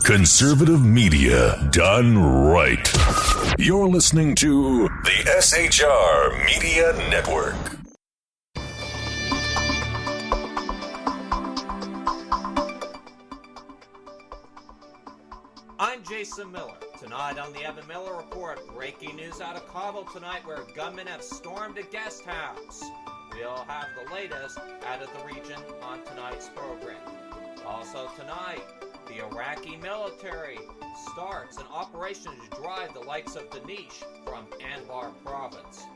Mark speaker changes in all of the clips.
Speaker 1: Conservative media done right. You're listening to the SHR Media Network.
Speaker 2: I'm Jason Miller. Tonight on the Evan Miller Report, breaking news out of Kabul tonight where gunmen have stormed a guest house. We'll have the latest out of the region on tonight's program. Also tonight, the Iraqi military starts an operation to drive the likes of Danish from Anbar province.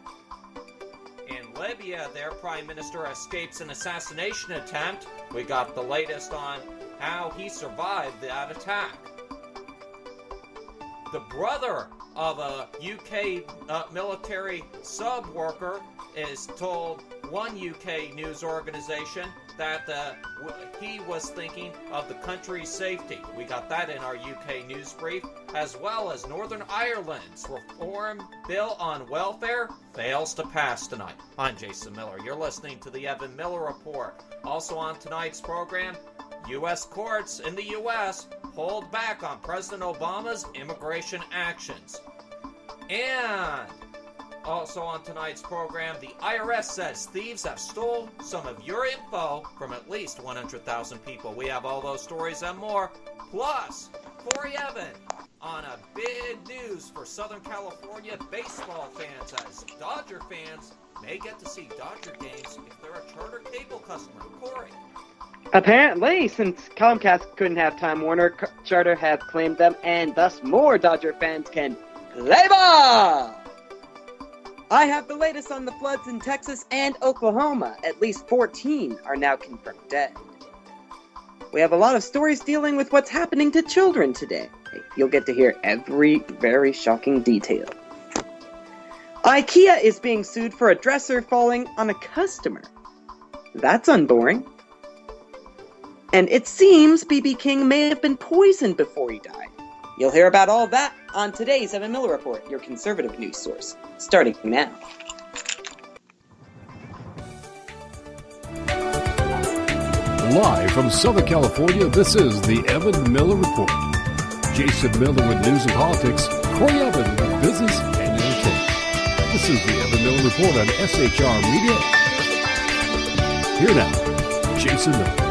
Speaker 2: In Libya, their prime minister escapes an assassination attempt. We got the latest on how he survived that attack. The brother of a UK military sub-worker is told one UK news organization that he was thinking of the country's safety. We got that in our UK news brief, as well as Northern Ireland's reform bill on welfare fails to pass tonight. I'm Jason Miller. You're listening to the Evan Miller Report. Also on tonight's program, U.S. courts in the U.S. hold back on President Obama's immigration actions. And also on tonight's program, the IRS says thieves have stole some of your info from at least 100,000 people. We have all those stories and more. Plus, Corey Evan on a big news for Southern California baseball fans, as Dodger fans may get to see Dodger games if they're a Charter cable customer. Corey.
Speaker 3: Apparently, since Comcast couldn't have Time Warner, Charter has claimed them, and thus more Dodger fans can play ball! I have the latest on the floods in Texas and Oklahoma. At least 14 are now confirmed dead. We have a lot of stories dealing with what's happening to children today. You'll get to hear every very shocking detail. IKEA is being sued for a dresser falling on a customer. That's unboring. And it seems B.B. King may have been poisoned before he died. You'll hear about all that on today's Evan Miller Report, your conservative news source, starting now.
Speaker 4: Live from Southern California, this is the Evan Miller Report. Jason Miller with news and politics, Corey Evan with business and entertainment. This is the Evan Miller Report on SHR Media. Here now, Jason Miller.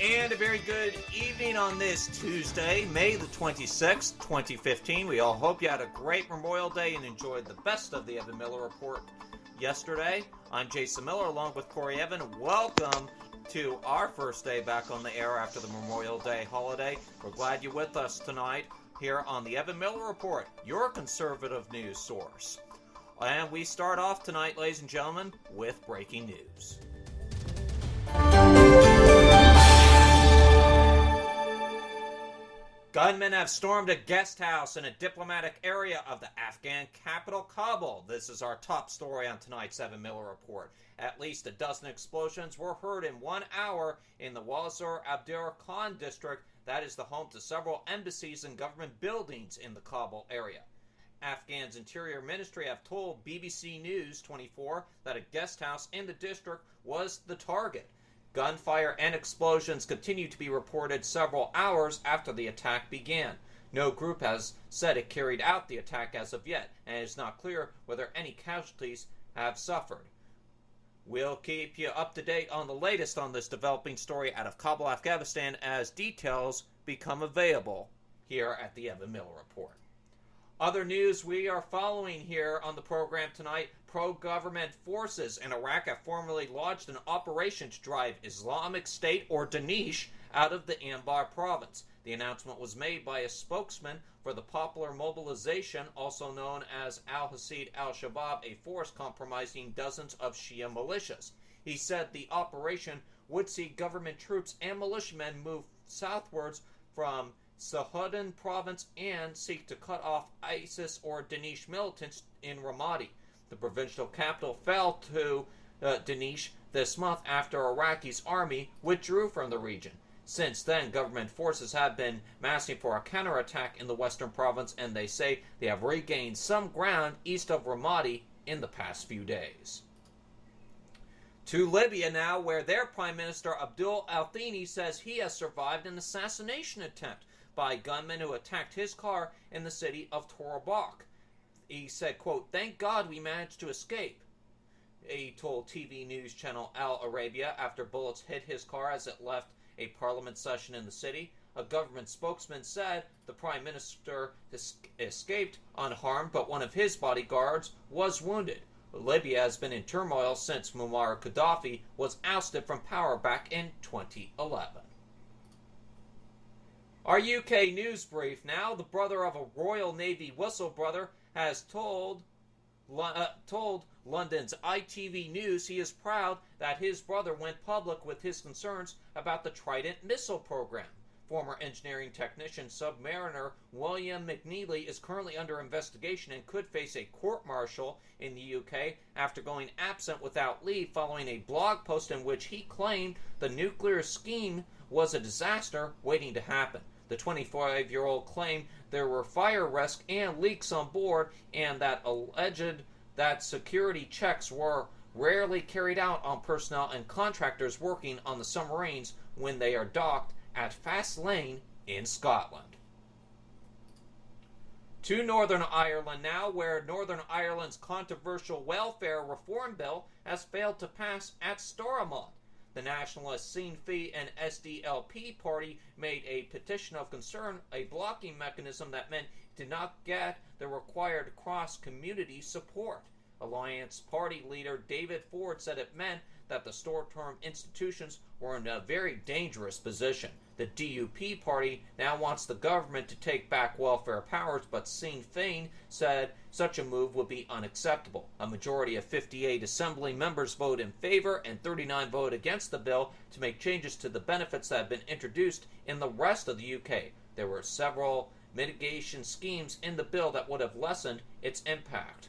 Speaker 2: And a very good evening on this Tuesday, May the 26th, 2015. We all hope you had a great Memorial Day and enjoyed the best of the Evan Miller Report yesterday. I'm Jason Miller along with Corey Evan. Welcome to our first day back on the air after the Memorial Day holiday. We're glad you're with us tonight here on the Evan Miller Report, your conservative news source. And we start off tonight, ladies and gentlemen, with breaking news. Gunmen have stormed a guest house in a diplomatic area of the Afghan capital, Kabul. This is our top story on tonight's Evan Miller Report. At least a dozen explosions were heard in 1 hour in the Wazir Abdur Khan district. That is the home to several embassies and government buildings in the Kabul area. Afghan's Interior Ministry have told BBC News 24 that a guest house in the district was the target. Gunfire and explosions continue to be reported several hours after the attack began. No group has said it carried out the attack as of yet, and it is not clear whether any casualties have suffered. We'll keep you up to date on the latest on this developing story out of Kabul, Afghanistan, as details become available here at the Evan Miller Report. Other news we are following here on the program tonight: pro-government forces in Iraq have formally launched an operation to drive Islamic State or Daesh out of the Anbar province. The announcement was made by a spokesman for the Popular Mobilization, also known as Al-Hasid al-Shabaab, a force comprising dozens of Shia militias. He said the operation would see government troops and militiamen move southwards from Sahudin province and seek to cut off ISIS or Daesh militants in Ramadi. The provincial capital fell to Daesh this month after Iraqi's army withdrew from the region. Since then, government forces have been massing for a counterattack in the western province, and they say they have regained some ground east of Ramadi in the past few days. To Libya now, where their Prime Minister Abdul Al-Thani says he has survived an assassination attempt by gunmen who attacked his car in the city of Tobruk. He said, quote, "Thank God we managed to escape," he told TV news channel Al Arabiya after bullets hit his car as it left a parliament session in the city. A government spokesman said the Prime Minister escaped unharmed, but one of his bodyguards was wounded. Libya has been in turmoil since Muammar Gaddafi was ousted from power back in 2011. Our UK news brief now. The brother of a Royal Navy whistleblower has told London's ITV News he is proud that his brother went public with his concerns about the Trident missile program. Former engineering technician submariner William McNeely is currently under investigation and could face a court-martial in the UK after going absent without leave following a blog post in which he claimed the nuclear scheme was a disaster waiting to happen. The 25-year-old claimed there were fire risk and leaks on board and that alleged that security checks were rarely carried out on personnel and contractors working on the submarines when they are docked at Fastlane in Scotland. To Northern Ireland now, where Northern Ireland's controversial welfare reform bill has failed to pass at Stormont. The nationalist Sinn Féin and SDLP party made a petition of concern, a blocking mechanism that meant it did not get the required cross-community support. Alliance Party leader David Ford said it meant that the short-term institutions were in a very dangerous position. The DUP party now wants the government to take back welfare powers, but Sinn Féin said such a move would be unacceptable. A majority of 58 assembly members vote in favor and 39 vote against the bill to make changes to the benefits that have been introduced in the rest of the UK. There were several mitigation schemes in the bill that would have lessened its impact.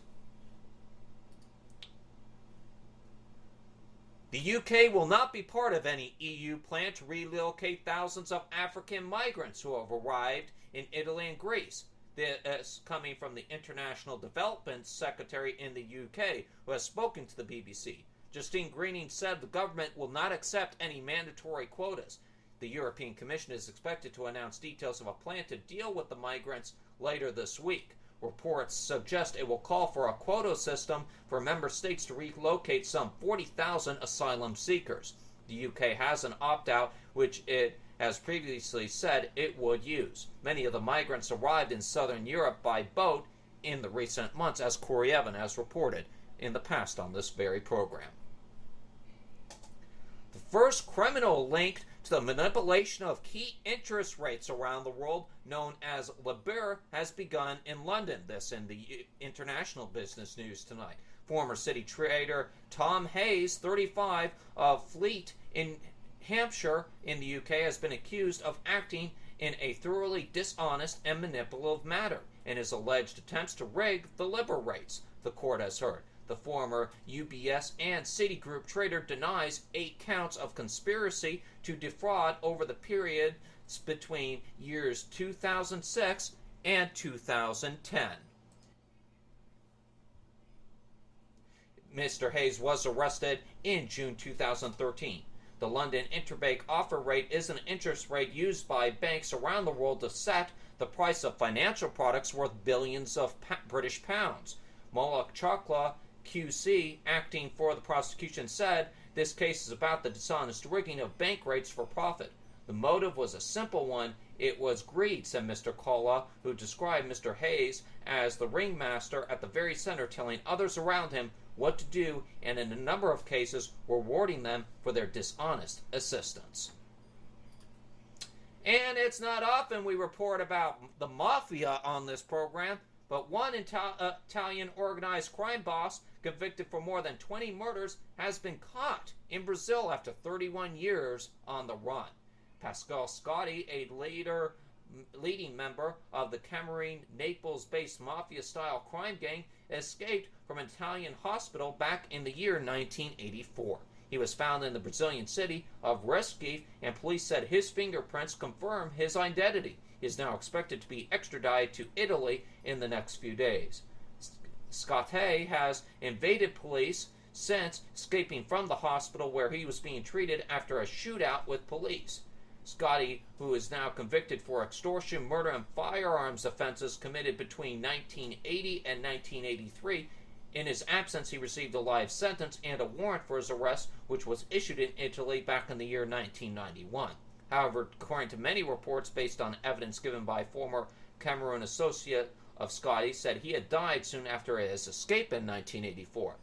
Speaker 2: The UK will not be part of any EU plan to relocate thousands of African migrants who have arrived in Italy and Greece. This coming from the International Development Secretary in the UK, who has spoken to the BBC. Justine Greening said the government will not accept any mandatory quotas. The European Commission is expected to announce details of a plan to deal with the migrants later this week. Reports suggest it will call for a quota system for member states to relocate some 40,000 asylum seekers. The UK has an opt-out, which it has previously said it would use. Many of the migrants arrived in southern Europe by boat in the recent months, as Corey Evan has reported in the past on this very program. The first criminal linked to the manipulation of key interest rates around the world, known as LIBOR, has begun in London. This in the international business news tonight. Former city trader Tom Hayes, 35, of Fleet in Hampshire in the UK, has been accused of acting in a thoroughly dishonest and manipulative manner in his alleged attempts to rig the LIBOR rates, the court has heard. The former UBS and Citigroup trader denies 8 counts of conspiracy to defraud over the period between years 2006 and 2010. Mr. Hayes was arrested in June 2013. The London interbank offer rate is an interest rate used by banks around the world to set the price of financial products worth billions of British pounds. Moloch Chokla, QC, acting for the prosecution, said this case is about the dishonest rigging of bank rates for profit. The motive was a simple one. It was greed, said Mr. Kolla, who described Mr. Hayes as the ringmaster at the very center, telling others around him what to do and in a number of cases rewarding them for their dishonest assistance. And it's not often we report about the mafia on this program, but one Italian organized crime boss convicted for more than 20 murders has been caught in Brazil after 31 years on the run. Pascal Scotti, a leading member of the Cameroon Naples-based mafia-style crime gang, escaped from an Italian hospital back in the year 1984. He was found in the Brazilian city of Recife, and police said his fingerprints confirm his identity. He is now expected to be extradited to Italy in the next few days. Scotti has evaded police since escaping from the hospital where he was being treated after a shootout with police. Scotty, who is now convicted for extortion, murder, and firearms offenses committed between 1980 and 1983. In his absence, he received a life sentence and a warrant for his arrest, which was issued in Italy back in the year 1991. However, according to many reports based on evidence given by former Cameroon associate of Scotty, said he had died soon after his escape in 1984.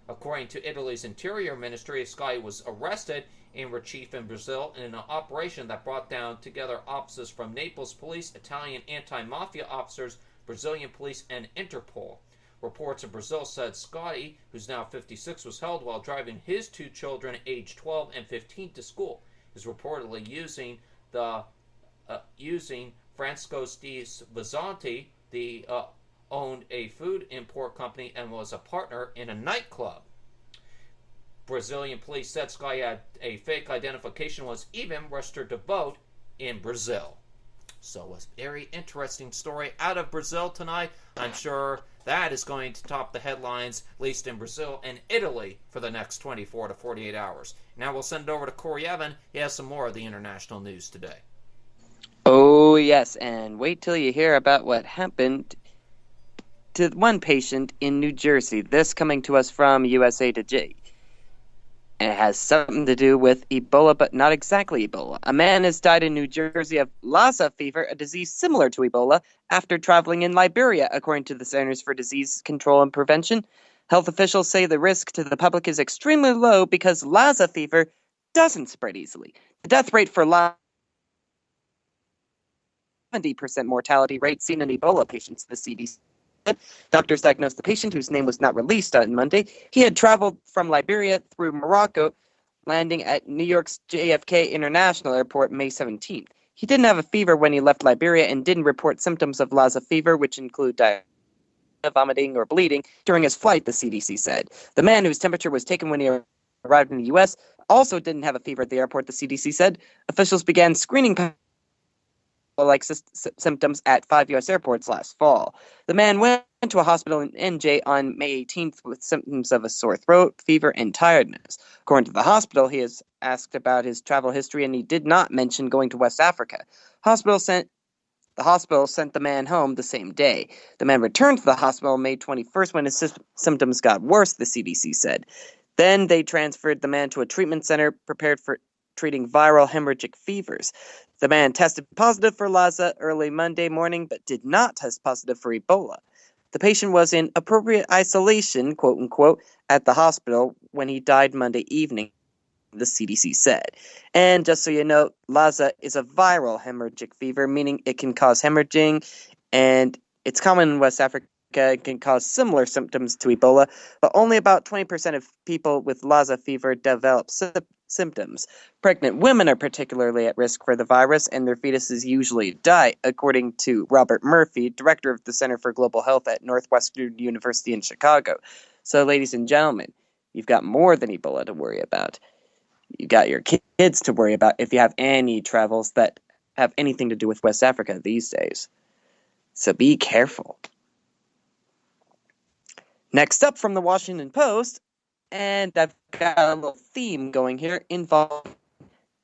Speaker 2: According to Italy's Interior Ministry, Scotty was arrested in Recife in Brazil in an operation that brought down together officers from Naples police, Italian anti-mafia officers, Brazilian police, and Interpol. Reports in Brazil said Scotty, who's now 56, was held while driving his two children, aged 12 and 15, to school. He was reportedly using Francisco di Bazzanti, owned a food import company and was a partner in a nightclub. Brazilian police said Scotty had a fake identification, was even registered to vote in Brazil. So a very interesting story out of Brazil tonight. I'm sure that is going to top the headlines, at least in Brazil and Italy, for the next 24 to 48 hours. Now we'll send it over to Corey Evan. He has some more of the international news today.
Speaker 3: Oh, yes, and wait till you hear about what happened to one patient in New Jersey. This coming to us from USA Today. And it has something to do with Ebola, but not exactly Ebola. A man has died in New Jersey of Lassa fever, a disease similar to Ebola, after traveling in Liberia, according to the Centers for Disease Control and Prevention. Health officials say the risk to the public is extremely low because Lassa fever doesn't spread easily. The death rate for Lassa 70% mortality rate seen in Ebola patients, the CDC. Doctors diagnosed the patient, whose name was not released on Monday. He had traveled from Liberia through Morocco, landing at New York's JFK International Airport May 17th. He didn't have a fever when he left Liberia and didn't report symptoms of Lassa fever, which include diarrhea, vomiting, or bleeding, during his flight, the CDC said. The man, whose temperature was taken when he arrived in the U.S., also didn't have a fever at the airport, the CDC said. Officials began screening like symptoms at 5 U.S. airports last fall. The man went to a hospital in NJ on May 18th with symptoms of a sore throat, fever, and tiredness. According to the hospital, he is asked about his travel history, and he did not mention going to West Africa. The hospital sent the man home the same day. The man returned to the hospital May 21st when his symptoms got worse, the CDC said. Then they transferred the man to a treatment center prepared for treating viral hemorrhagic fevers. The man tested positive for Lassa early Monday morning, but did not test positive for Ebola. The patient was in appropriate isolation, quote unquote, at the hospital when he died Monday evening, the CDC said. And just so you know, Lassa is a viral hemorrhagic fever, meaning it can cause hemorrhaging, and it's common in West Africa. It can cause similar symptoms to Ebola, but only about 20% of people with Lassa fever develop symptoms. Pregnant women are particularly at risk for the virus, and their fetuses usually die, according to Robert Murphy, director of the Center for Global Health at Northwestern University in Chicago. So, ladies and gentlemen, you've got more than Ebola to worry about. You've got your kids to worry about if you have any travels that have anything to do with West Africa these days. So be careful. Next up from the Washington Post, and I've got a little theme going here involving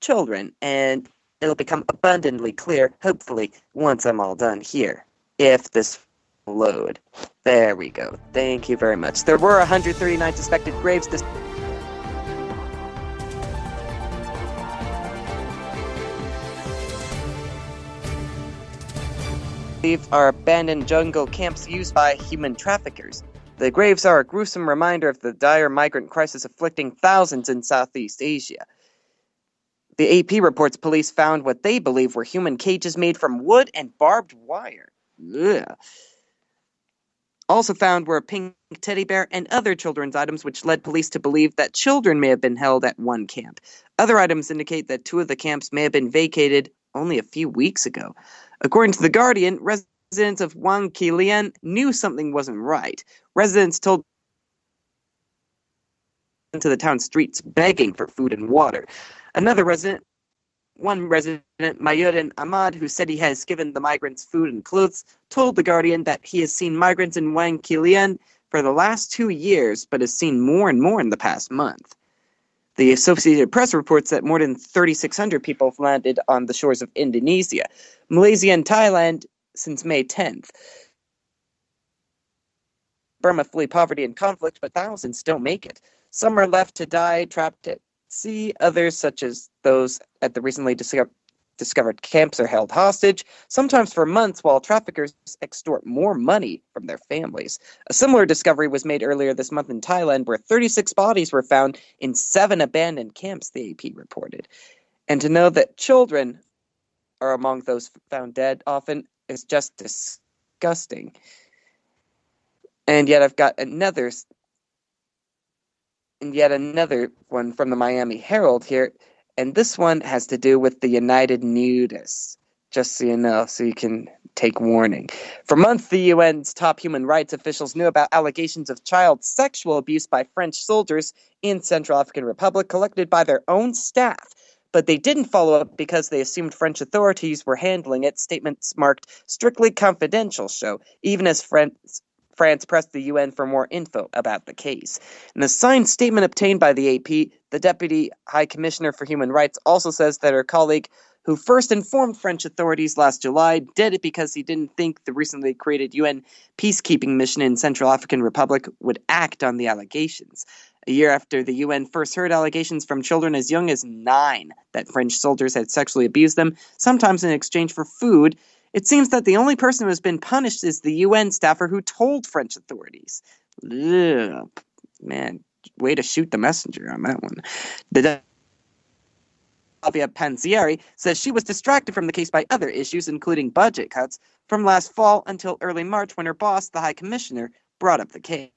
Speaker 3: children, and it'll become abundantly clear, hopefully, once I'm all done here, if this will load. There we go. Thank you very much. There were 139 suspected graves this are abandoned jungle camps used by human traffickers. The graves are a gruesome reminder of the dire migrant crisis afflicting thousands in Southeast Asia. The AP reports police found what they believe were human cages made from wood and barbed wire. Ugh. Also found were a pink teddy bear and other children's items, which led police to believe that children may have been held at one camp. Other items indicate that two of the camps may have been vacated only a few weeks ago. According to The Guardian, residents of Wang Qilian knew something wasn't right. Residents told into the town streets begging for food and water. One resident, Mayuddin Ahmad, who said he has given the migrants food and clothes, told The Guardian that he has seen migrants in Wang Qilian for the last 2 years, but has seen more and more in the past month. The Associated Press reports that more than 3,600 people have landed on the shores of Indonesia, Malaysia, and Thailand since May 10th. Burma flee poverty and conflict, but thousands don't make it. Some are left to die trapped at sea. Others, such as those at the recently discovered camps, are held hostage, sometimes for months, while traffickers extort more money from their families. A similar discovery was made earlier this month in Thailand, where 36 bodies were found in 7 abandoned camps, the AP reported. And to know that children are among those found dead often is just disgusting. And yet I've got another one from the Miami Herald here, and this one has to do with the United Nudists, just so you know, so you can take warning. For months, the UN's top human rights officials knew about allegations of child sexual abuse by French soldiers in Central African Republic collected by their own staff, but they didn't follow up because they assumed French authorities were handling it. Statements marked strictly confidential show, even as France pressed the UN for more info about the case. In a signed statement obtained by the AP, the Deputy High Commissioner for Human Rights also says that her colleague, who first informed French authorities last July, did it because he didn't think the recently created UN peacekeeping mission in Central African Republic would act on the allegations. A year after the UN first heard allegations from children as young as 9 that French soldiers had sexually abused them, sometimes in exchange for food, it seems that the only person who has been punished is the UN staffer who told French authorities. Ugh, man, way to shoot the messenger on that one. The Flavia Panzieri says she was distracted from the case by other issues, including budget cuts, from last fall until early March when her boss, the High Commissioner, brought up the case.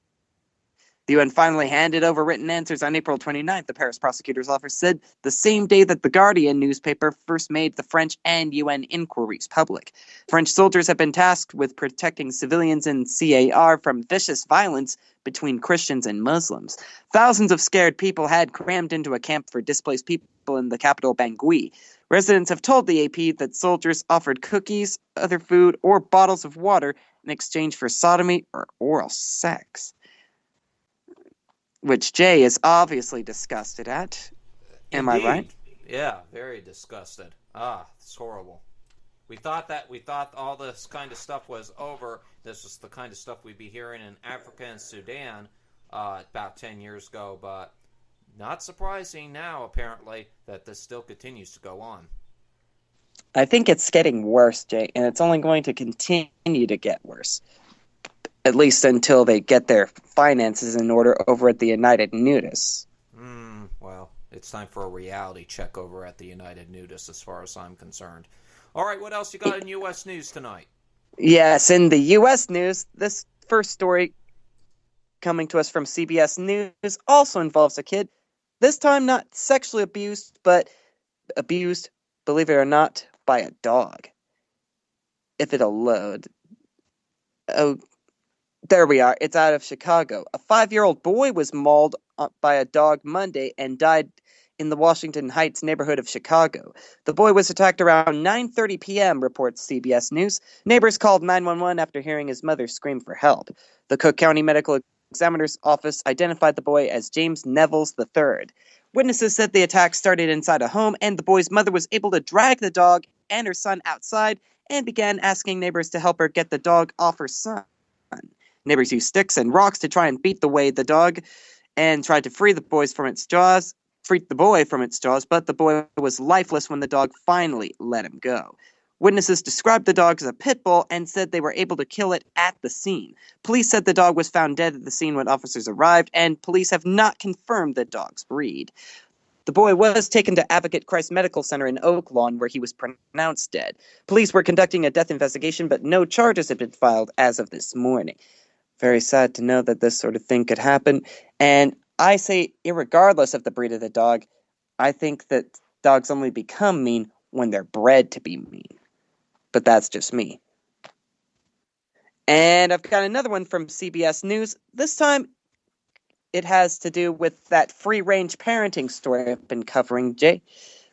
Speaker 3: The UN finally handed over written answers on April 29th, the Paris prosecutor's office said, the same day that The Guardian newspaper first made the French and UN inquiries public. French soldiers have been tasked with protecting civilians in CAR from vicious violence between Christians and Muslims. Thousands of scared people had crammed into a camp for displaced people in the capital Bangui. Residents have told the AP that soldiers offered cookies, other food, or bottles of water in exchange for sodomy or oral sex. Which Jay is obviously disgusted at. Am I right?
Speaker 2: Yeah, very disgusted. It's horrible. We thought all this kind of stuff was over. This was the kind of stuff we'd be hearing in Africa and Sudan about 10 years ago, but not surprising now, apparently, that this still continues to go on.
Speaker 3: I think it's getting worse, Jay, and it's only going to continue to get worse. At least until they get their finances in order over at the United Nudists.
Speaker 2: Well, it's time for a reality check over at the United Nudists as far as I'm concerned. All right, what else you got in U.S. news tonight?
Speaker 3: Yes, in the U.S. news, this first story coming to us from CBS News also involves a kid. This time not sexually abused, but abused, believe it or not, by a dog. If it'll load. Oh, there we are. It's out of Chicago. A 5-year-old boy was mauled by a dog Monday and died in the Washington Heights neighborhood of Chicago. The boy was attacked around 9:30 p.m., reports CBS News. Neighbors called 911 after hearing his mother scream for help. The Cook County Medical Examiner's Office identified the boy as James Nevels III. Witnesses said the attack started inside a home, and the boy's mother was able to drag the dog and her son outside and began asking neighbors to help her get the dog off her son. Neighbors used sticks and rocks to try and beat away the dog and tried to free the boy from its jaws, but the boy was lifeless when the dog finally let him go. Witnesses described the dog as a pit bull and said they were able to kill it at the scene. Police said the dog was found dead at the scene when officers arrived, and police have not confirmed the dog's breed. The boy was taken to Advocate Christ Medical Center in Oak Lawn, where he was pronounced dead. Police were conducting a death investigation, but no charges had been filed as of this morning. Very sad to know that this sort of thing could happen. And I say, irregardless of the breed of the dog, I think that dogs only become mean when they're bred to be mean. But that's just me. And I've got another one from CBS News. This time, it has to do with that free-range parenting story I've been covering, Jay.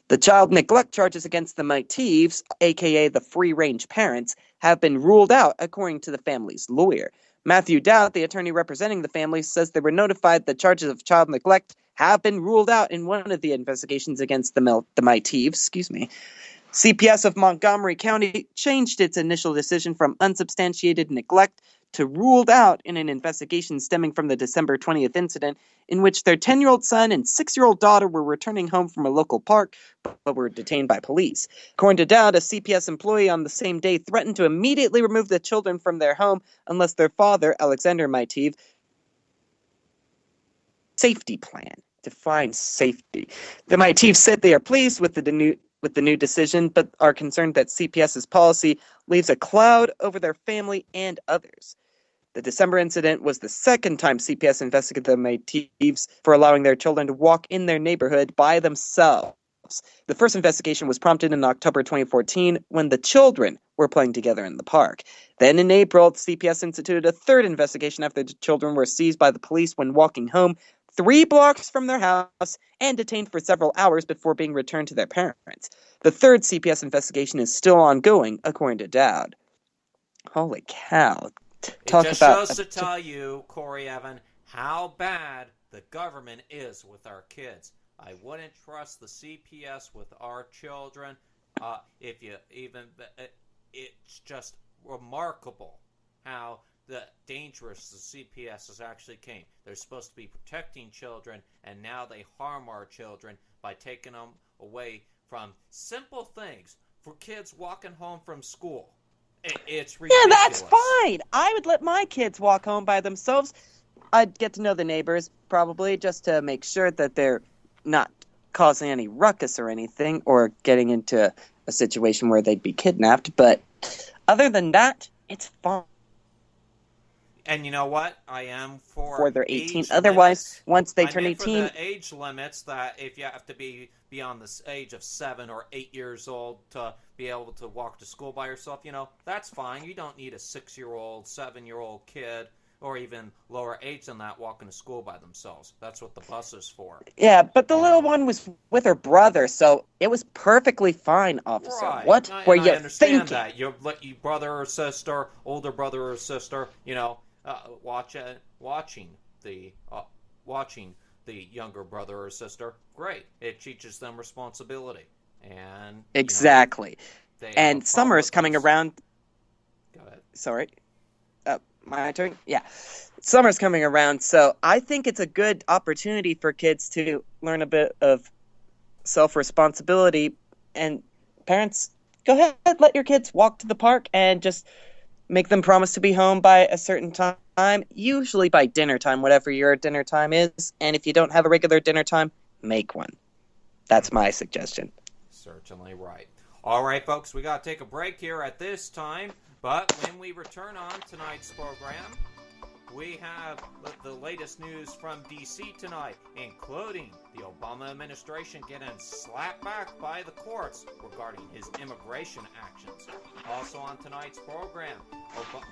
Speaker 3: The child neglect charges against the Mateeves, a.k.a. the free-range parents, have been ruled out, according to the family's lawyer. Matthew Dowd, the attorney representing the family, says they were notified that charges of child neglect have been ruled out in one of the investigations against the Miteeves. CPS of Montgomery County changed its initial decision from unsubstantiated neglect to ruled out in an investigation stemming from the December 20th incident in which their 10-year-old son and 6-year-old daughter were returning home from a local park but were detained by police. According to Dowd, a CPS employee on the same day threatened to immediately remove the children from their home unless their father, Alexander Miteev, safety plan. Define safety. The Miteev said they are pleased with the new decision, but are concerned that CPS's policy leaves a cloud over their family and others. The December incident was the second time CPS investigated the Miteeves for allowing their children to walk in their neighborhood by themselves. The first investigation was prompted in October 2014 when the children were playing together in the park. Then in April, CPS instituted a third investigation after the children were seized by the police when walking home 3 blocks from their house and detained for several hours before being returned to their parents. The third CPS investigation is still ongoing, according to Dowd. Holy cow.
Speaker 2: It just shows to tell you, Corey Evan, how bad the government is with our kids. I wouldn't trust the CPS with our children. It's just remarkable how dangerous the CPS has actually came. They're supposed to be protecting children, and now they harm our children by taking them away from simple things for kids walking home from school. It's ridiculous.
Speaker 3: Yeah, that's fine. I would let my kids walk home by themselves. I'd get to know the neighbors, probably, just to make sure that they're not causing any ruckus or anything, or getting into a situation where they'd be kidnapped. But other than that, it's fine.
Speaker 2: And you know what? I am
Speaker 3: for they're 18. Otherwise, once they turn 18,
Speaker 2: for the age limits that if you have to be beyond the age of 7 or 8 years old to be able to walk to school by yourself, that's fine. You don't need a 6-year-old, 7-year-old kid, or even lower age than that walking to school by themselves. That's what the bus is for.
Speaker 3: Yeah, but the little one was with her brother, so it was perfectly fine, officer.
Speaker 2: Right.
Speaker 3: What were you thinking?
Speaker 2: That. Your brother or sister, older brother or sister, watching the younger brother or sister, great. It teaches them responsibility. And
Speaker 3: exactly. And summer's coming around.
Speaker 2: Go ahead.
Speaker 3: Sorry. My turn? Yeah. Summer's coming around, so I think it's a good opportunity for kids to learn a bit of self-responsibility. And parents, go ahead, let your kids walk to the park and just make them promise to be home by a certain time, usually by dinner time, whatever your dinner time is. And if you don't have a regular dinner time, make one. That's my suggestion.
Speaker 2: Certainly right. All right, folks, we got to take a break here at this time. But when we return on tonight's program, we have the latest news from D.C. tonight, including the Obama administration getting slapped back by the courts regarding his immigration actions. Also on tonight's program,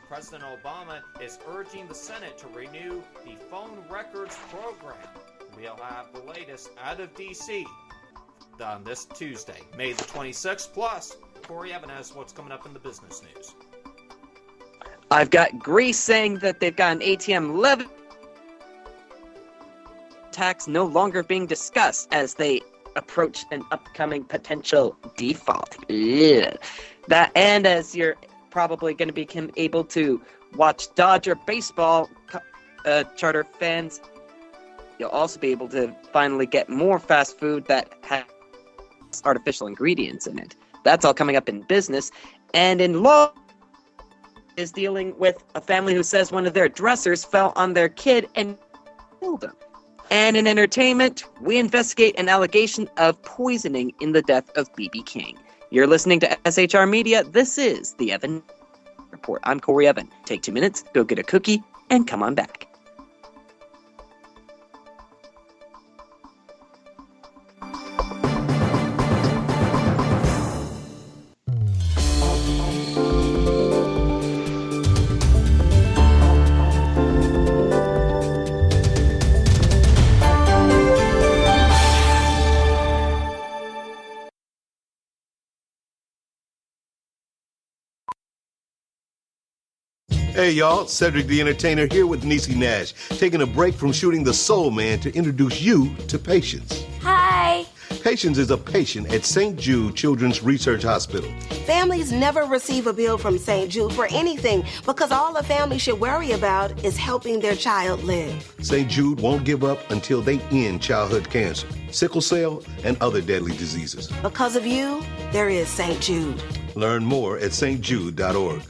Speaker 2: President Obama is urging the Senate to renew the phone records program. We'll have the latest out of D.C. on this Tuesday, May the 26th. Plus, Corey Evan has what's coming up in the business news.
Speaker 3: I've got Greece saying that they've got an ATM levy tax no longer being discussed as they approach an upcoming potential default. Ugh. That, and as you're probably going to be able to watch Dodger baseball, charter fans, you'll also be able to finally get more fast food that has artificial ingredients in it. That's all coming up in business. And in law, is dealing with a family who says one of their dressers fell on their kid and killed him. And in entertainment, we investigate an allegation of poisoning in the death of B.B. King. You're listening to SHR Media. This is the Evan Report. I'm Corey Evan. Take 2 minutes, go get a cookie, and come on back.
Speaker 5: Hey y'all, Cedric the Entertainer here with Niecy Nash, taking a break from shooting The Soul Man to introduce you to Patience.
Speaker 6: Hi.
Speaker 5: Patience is a patient at St. Jude Children's Research Hospital.
Speaker 6: Families never receive a bill from St. Jude for anything because all a family should worry about is helping their child live.
Speaker 5: St. Jude won't give up until they end childhood cancer, sickle cell, and other deadly diseases.
Speaker 6: Because of you, there is St. Jude.
Speaker 5: Learn more at stjude.org.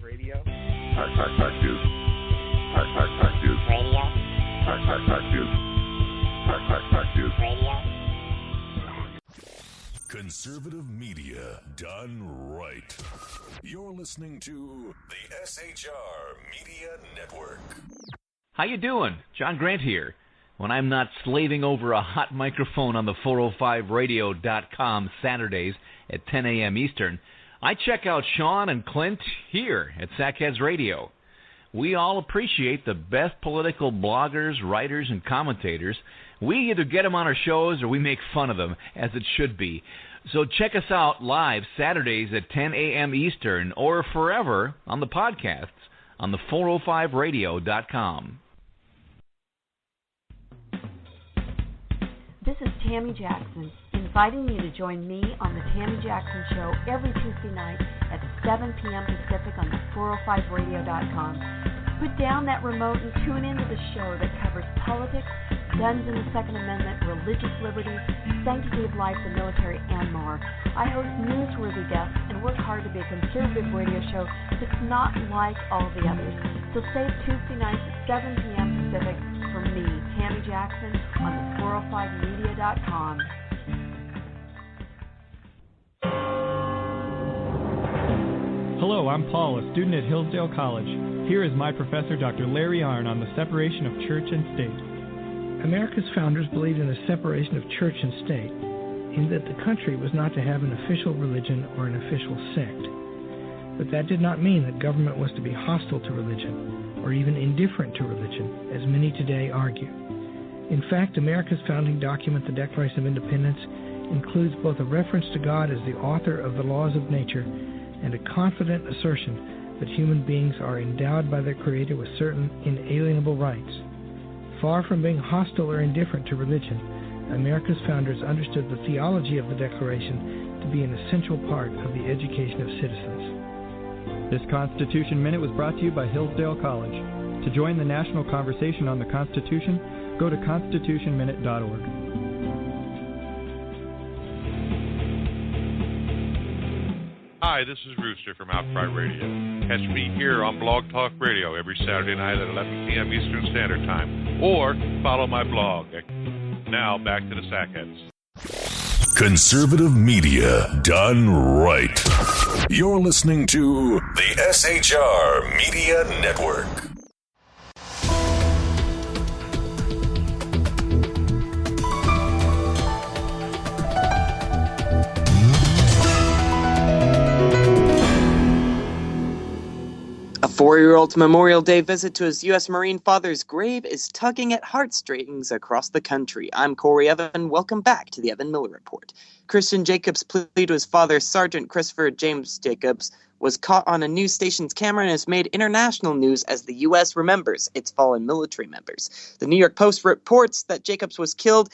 Speaker 3: Radio.
Speaker 1: Conservative media done right. You're listening to the SHR Media Network.
Speaker 7: How you doing? John Grant here. When I'm not slaving over a hot microphone on the 405radio.com Saturdays at 10 a.m. Eastern, I check out Sean and Clint here at Sackheads Radio. We all appreciate the best political bloggers, writers, and commentators. We either get them on our shows or we make fun of them, as it should be. So check us out live Saturdays at 10 a.m. Eastern or forever on the podcasts on the 405radio.com.
Speaker 8: This is Tammy Jackson, inviting you to join me on the Tammy Jackson Show every Tuesday night at 7 p.m. Pacific on the 405radio.com. Put down that remote and tune into the show that covers politics, guns and the Second Amendment, religious liberties, sanctity of life, the military, and more. I host newsworthy guests and work hard to be a conservative radio show that's not like all the others. So save Tuesday nights at 7 p.m. Pacific for me, Tammy Jackson, on the 405media.com.
Speaker 9: Hello, I'm Paul, a student at Hillsdale College. Here is my professor, Dr. Larry Arnn, on the separation of church and state.
Speaker 10: America's founders believed in the separation of church and state, in that the country was not to have an official religion or an official sect. But that did not mean that government was to be hostile to religion, or even indifferent to religion, as many today argue. In fact, America's founding document, the Declaration of Independence, includes both a reference to God as the author of the laws of nature and a confident assertion that human beings are endowed by their Creator with certain inalienable rights. Far from being hostile or indifferent to religion, America's founders understood the theology of the Declaration to be an essential part of the education of citizens.
Speaker 9: This Constitution Minute was brought to you by Hillsdale College. To join the national conversation on the Constitution, go to constitutionminute.org.
Speaker 11: Hi, this is Rooster from Outcry Radio. Catch me here on Blog Talk Radio every Saturday night at 11 p.m. Eastern Standard Time, or follow my blog. Now, back to the Sackheads.
Speaker 1: Conservative media done right. You're listening to the SHR Media Network.
Speaker 3: A 4-year-old's Memorial Day visit to his U.S. Marine father's grave is tugging at heartstrings across the country. I'm Corey Evan. Welcome back to the Evan Miller Report. Christian Jacobs' plea to his father, Sergeant Christopher James Jacobs, was caught on a news station's camera and has made international news as the U.S. remembers its fallen military members. The New York Post reports that Jacobs was killed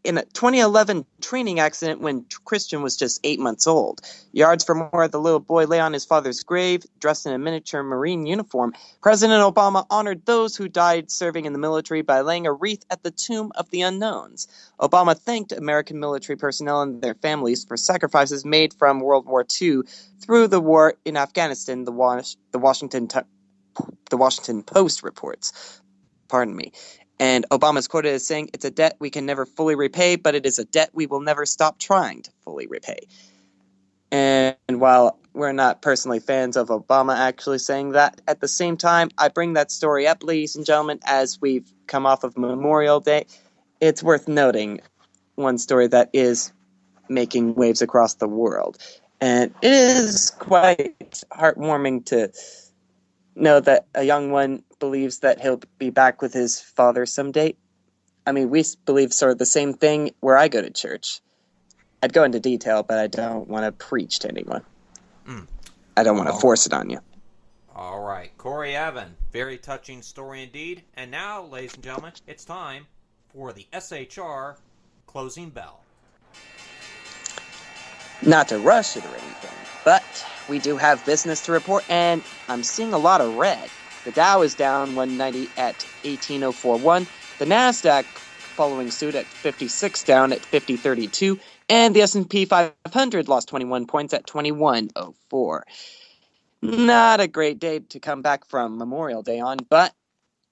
Speaker 3: in a 2011 training accident when Christian was just 8 months old. Yards from where the little boy lay on his father's grave, dressed in a miniature Marine uniform, President Obama honored those who died serving in the military by laying a wreath at the Tomb of the Unknowns. Obama thanked American military personnel and their families for sacrifices made from World War II through the war in Afghanistan, the Washington Post reports. Pardon me. And Obama's quoted as saying, "It's a debt we can never fully repay, but it is a debt we will never stop trying to fully repay." And while we're not personally fans of Obama actually saying that, at the same time, I bring that story up, ladies and gentlemen, as we've come off of Memorial Day. It's worth noting one story that is making waves across the world. And it is quite heartwarming to know that a young one believes that he'll be back with his father someday. I mean, we believe sort of the same thing where I go to church. I'd go into detail, but I don't want to preach to anyone. I don't want to force it on you.
Speaker 2: All right. Corey Evan, very touching story indeed. And now, ladies and gentlemen, it's time for the SHR closing bell.
Speaker 3: Not to rush it or anything, but we do have business to report, and I'm seeing a lot of red. The Dow is down 190 at 18,041. The NASDAQ following suit at 56 down at 50.32. And the S&P 500 lost 21 points at 21.04. Not a great day to come back from Memorial Day on, but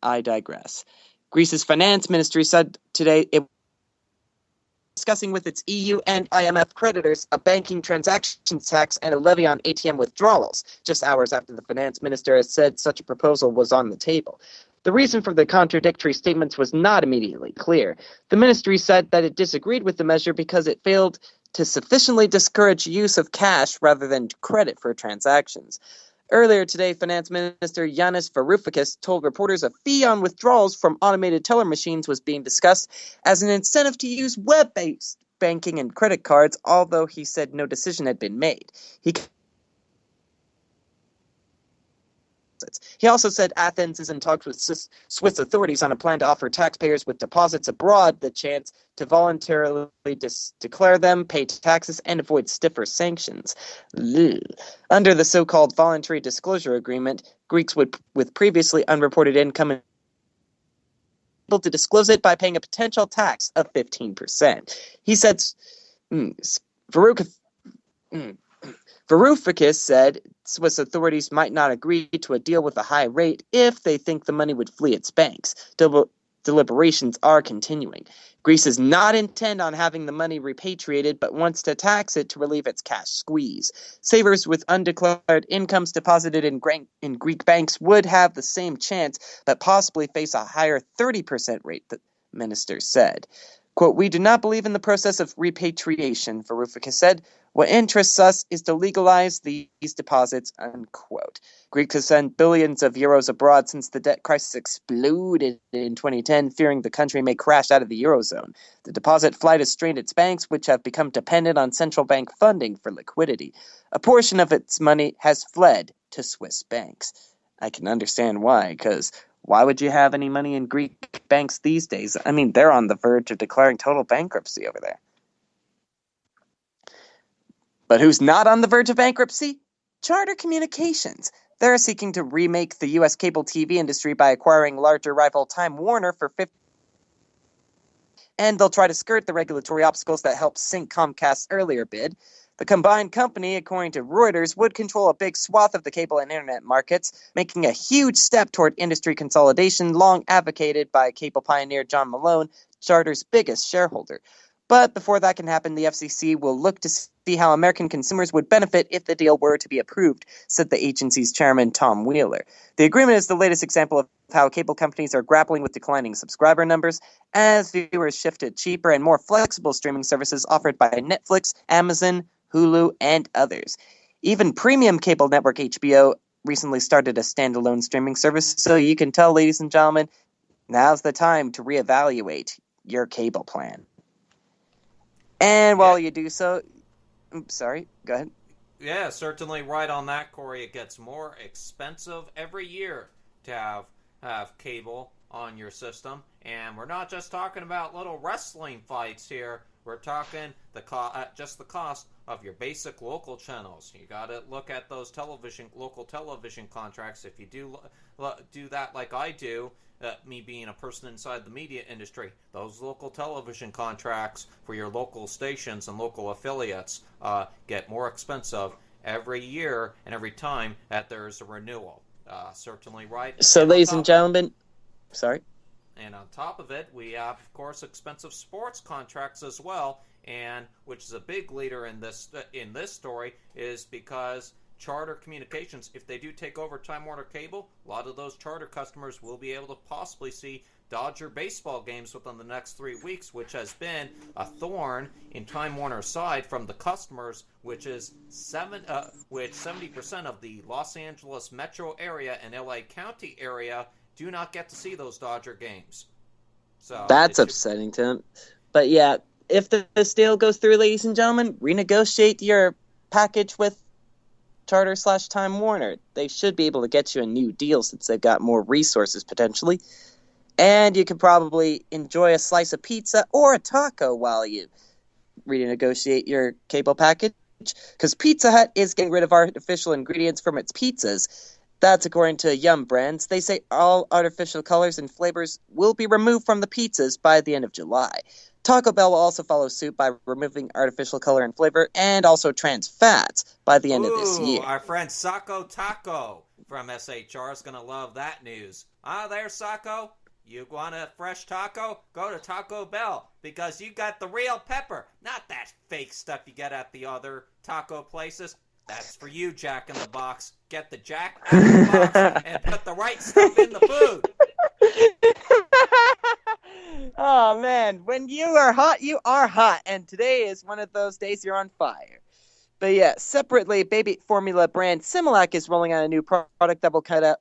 Speaker 3: I digress. Greece's finance ministry said today it was discussing with its EU and IMF creditors a banking transaction tax and a levy on ATM withdrawals, just hours after the finance minister has said such a proposal was on the table. The reason for the contradictory statements was not immediately clear. The ministry said that it disagreed with the measure because it failed to sufficiently discourage use of cash rather than credit for transactions. Earlier today, Finance Minister Yanis Varoufakis told reporters a fee on withdrawals from automated teller machines was being discussed as an incentive to use web-based banking and credit cards, although he said no decision had been made. He also said Athens is in talks with Swiss authorities on a plan to offer taxpayers with deposits abroad the chance to voluntarily declare them, pay taxes, and avoid stiffer sanctions. Under the so-called voluntary disclosure agreement, Greeks would, with previously unreported income, able to disclose it by paying a potential tax of 15%. He said, Varoufakis said Swiss authorities might not agree to a deal with a high rate if they think the money would flee its banks. Deliberations are continuing. Greece does not intend on having the money repatriated, but wants to tax it to relieve its cash squeeze. Savers with undeclared incomes deposited in Greek banks would have the same chance, but possibly face a higher 30% rate, the minister said. Quote, "We do not believe in the process of repatriation," Varoufakis said. "What interests us is to legalize these deposits," unquote. Greeks have sent billions of euros abroad since the debt crisis exploded in 2010, fearing the country may crash out of the Eurozone. The deposit flight has strained its banks, which have become dependent on central bank funding for liquidity. A portion of its money has fled to Swiss banks. I can understand why, because why would you have any money in Greek banks these days? I mean, they're on the verge of declaring total bankruptcy over there. But who's not on the verge of bankruptcy? Charter Communications. They're seeking to remake the U.S. cable TV industry by acquiring larger rival Time Warner for $50 and they'll try to skirt the regulatory obstacles that helped sink Comcast's earlier bid. The combined company, according to Reuters, would control a big swath of the cable and internet markets, making a huge step toward industry consolidation long advocated by cable pioneer John Malone, Charter's biggest shareholder. But before that can happen, the FCC will look to see how American consumers would benefit if the deal were to be approved, said the agency's chairman, Tom Wheeler. The agreement is the latest example of how cable companies are grappling with declining subscriber numbers as viewers shift to cheaper and more flexible streaming services offered by Netflix, Amazon, Hulu, and others. Even premium cable network HBO recently started a standalone streaming service, so you can tell, ladies and gentlemen, now's the time to reevaluate your cable plan. And while you do so, sorry, go ahead.
Speaker 2: Yeah, certainly right on that, Corey. It gets more expensive every year to have cable on your system. And we're not just talking about little wrestling fights here. We're talking just the cost of your basic local channels. You got to look at those local television contracts. If you do that like I do, me being a person inside the media industry, those local television contracts for your local stations and local affiliates get more expensive every year and every time that there's a renewal. Certainly right.
Speaker 3: So, ladies and gentlemen, sorry.
Speaker 2: And on top of it, we have, of course, expensive sports contracts as well, and which is a big leader in this story, is because Charter Communications, if they do take over Time Warner Cable, a lot of those Charter customers will be able to possibly see Dodger baseball games within the next 3 weeks, which has been a thorn in Time Warner's side from the customers, which 70% of the Los Angeles metro area and LA County area do not get to see those Dodger games. So
Speaker 3: that's upsetting to him. But yeah, if this deal goes through, ladies and gentlemen, renegotiate your package with Charter/Time Warner. They should be able to get you a new deal since they've got more resources potentially. And you can probably enjoy a slice of pizza or a taco while you renegotiate your cable package. Because Pizza Hut is getting rid of artificial ingredients from its pizzas. That's according to Yum Brands. They say all artificial colors and flavors will be removed from the pizzas by the end of July. Taco Bell will also follow suit by removing artificial color and flavor and also trans fats by the end of this year.
Speaker 2: Our friend Sacco Taco from SHR is going to love that news. There's Sacco. You want a fresh taco? Go to Taco Bell because you got the real pepper, not that fake stuff you get at the other taco places. That's for you, Jack in the Box. Get the Jack in the Box and put the right stuff in the food.
Speaker 3: Oh, man. When you are hot, you are hot. And today is one of those days you're on fire. But yeah, separately, baby formula brand Similac is rolling out a new product that will cut out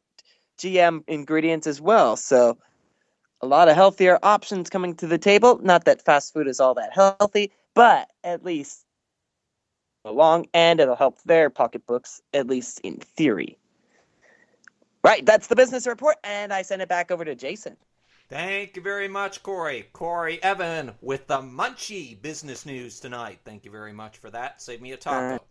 Speaker 3: GM ingredients as well. So a lot of healthier options coming to the table. Not that fast food is all that healthy, but at least along, and it'll help their pocketbooks, at least in theory. Right, that's the business report, and I send it back over to Jason.
Speaker 2: Thank you very much, Corey. Corey Evan with the Munchie business news tonight. Thank you very much for that. Save me a taco.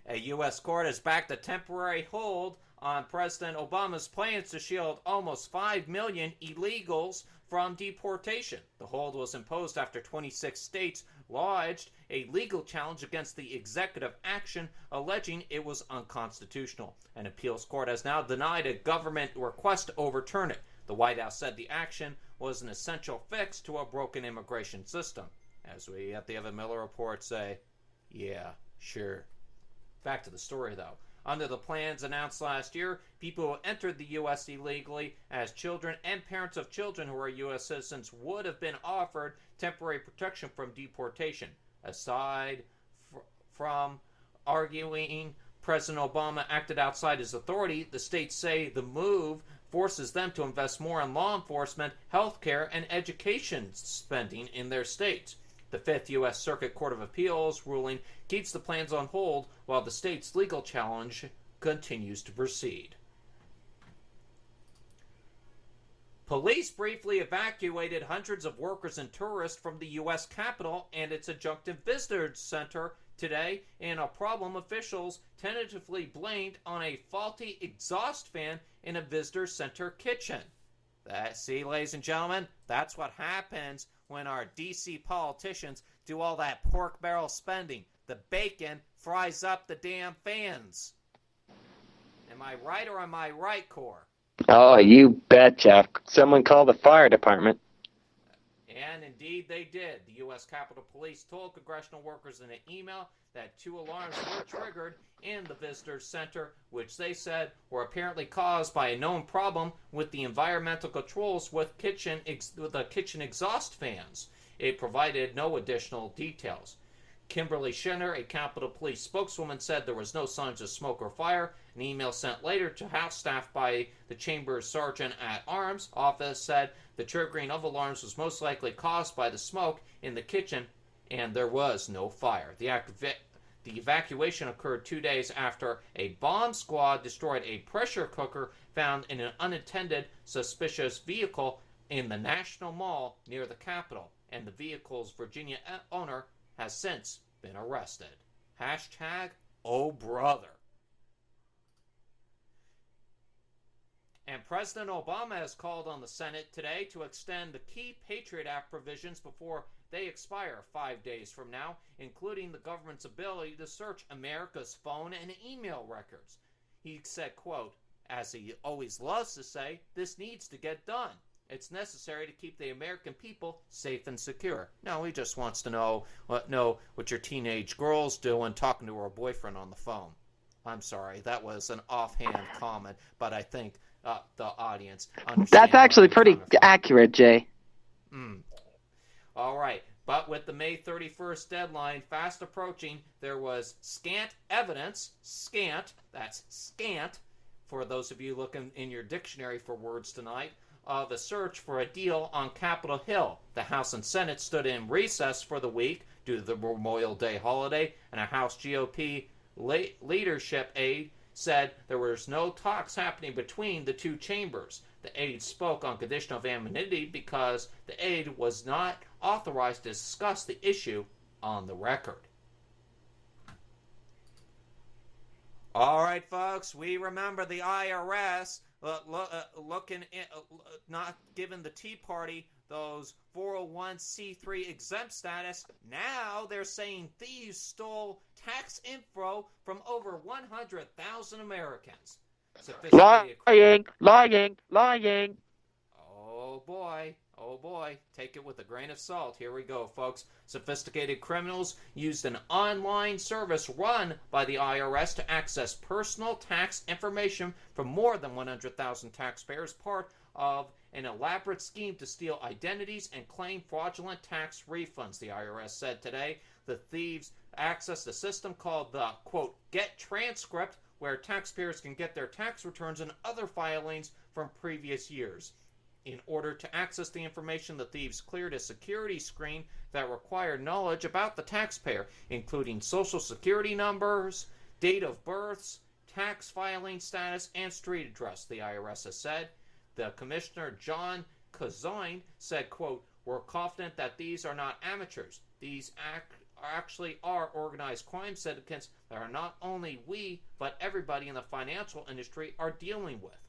Speaker 2: A U.S. court has backed a temporary hold on President Obama's plans to shield almost 5 million illegals from deportation. The hold was imposed after 26 states lodged a legal challenge against the executive action, alleging it was unconstitutional. An appeals court has now denied a government request to overturn it. The White House said the action was an essential fix to a broken immigration system. As we at the Evan Miller Report say, yeah, sure. Back to the story, though. Under the plans announced last year, people who entered the U.S. illegally as children and parents of children who are U.S. citizens would have been offered temporary protection from deportation. Aside from arguing President Obama acted outside his authority, the states say the move forces them to invest more in law enforcement, health care, and education spending in their states. The Fifth U.S. Circuit Court of Appeals ruling keeps the plans on hold while the state's legal challenge continues to proceed. Police briefly evacuated hundreds of workers and tourists from the U.S. Capitol and its adjunctive visitor center today in a problem officials tentatively blamed on a faulty exhaust fan in a visitor center kitchen. See, ladies and gentlemen, that's what happens when our D.C. politicians do all that pork barrel spending. The bacon fries up the damn fans. Am I right or am I right, Cor?
Speaker 3: Oh, you betcha. Someone call the fire department.
Speaker 2: And indeed they did. The U.S. Capitol Police told congressional workers in an email that 2 alarms were triggered in the visitor center, which they said were apparently caused by a known problem with the environmental controls with the kitchen exhaust fans. It provided no additional details. Kimberly Schinner, a Capitol Police spokeswoman, said there was no signs of smoke or fire. An email sent later to House staff by the Chamber's Sergeant at Arms office said the triggering of alarms was most likely caused by the smoke in the kitchen, and there was no fire. The evacuation occurred 2 days after a bomb squad destroyed a pressure cooker found in an unattended suspicious vehicle in the National Mall near the Capitol, and the vehicle's Virginia owner has since been arrested. Hashtag, oh brother. And President Obama has called on the Senate today to extend the key Patriot Act provisions before they expire 5 days from now, including the government's ability to search America's phone and email records. He said, quote, as he always loves to say, this needs to get done. It's necessary to keep the American people safe and secure. No, he just wants to know what your teenage girl's doing talking to her boyfriend on the phone. I'm sorry, that was an offhand comment, but I think the audience understands.
Speaker 3: That's actually pretty accurate, Jay.
Speaker 2: All right, but with the May 31st deadline fast approaching, there was scant evidence, that's scant, for those of you looking in your dictionary for words tonight, of a search for a deal on Capitol Hill. The House and Senate stood in recess for the week due to the Memorial Day holiday, and a House GOP leadership aide said there was no talks happening between the two chambers. The aide spoke on condition of anonymity because the aide was not authorized to discuss the issue on the record. All right, folks, we remember the IRS not giving the Tea Party those 401c3 exempt status. Now they're saying thieves stole tax info from over 100,000 Americans.
Speaker 3: Lying.
Speaker 2: Oh boy, take it with a grain of salt. Here we go, folks. Sophisticated criminals used an online service run by the IRS to access personal tax information from more than 100,000 taxpayers, part of an elaborate scheme to steal identities and claim fraudulent tax refunds, the IRS said today. The thieves accessed a system called the, quote, Get Transcript, where taxpayers can get their tax returns and other filings from previous years. In order to access the information, the thieves cleared a security screen that required knowledge about the taxpayer, including social security numbers, date of births, tax filing status, and street address, the IRS has said. The Commissioner, John Kazoin, said, quote, We're confident that these are not amateurs. These actually are organized crime syndicates that are not only we, but everybody in the financial industry are dealing with.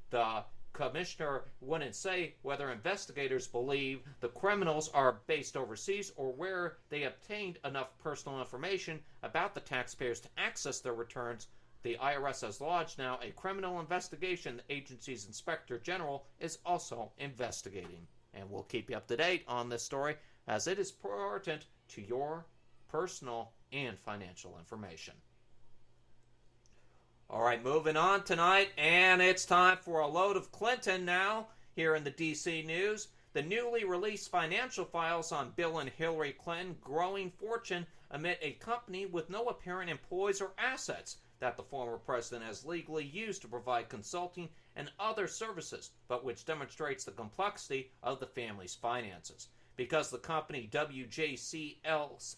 Speaker 2: The Commissioner wouldn't say whether investigators believe the criminals are based overseas or where they obtained enough personal information about the taxpayers to access their returns. The IRS has lodged now a criminal investigation. The agency's Inspector General is also investigating. And we'll keep you up to date on this story as it is pertinent to your personal and financial information. All right, moving on tonight, and it's time for a load of Clinton now here in the D.C. news. The newly released financial files on Bill and Hillary Clinton growing fortune amid a company with no apparent employees or assets that the former president has legally used to provide consulting and other services, but which demonstrates the complexity of the family's finances. Because the company WJC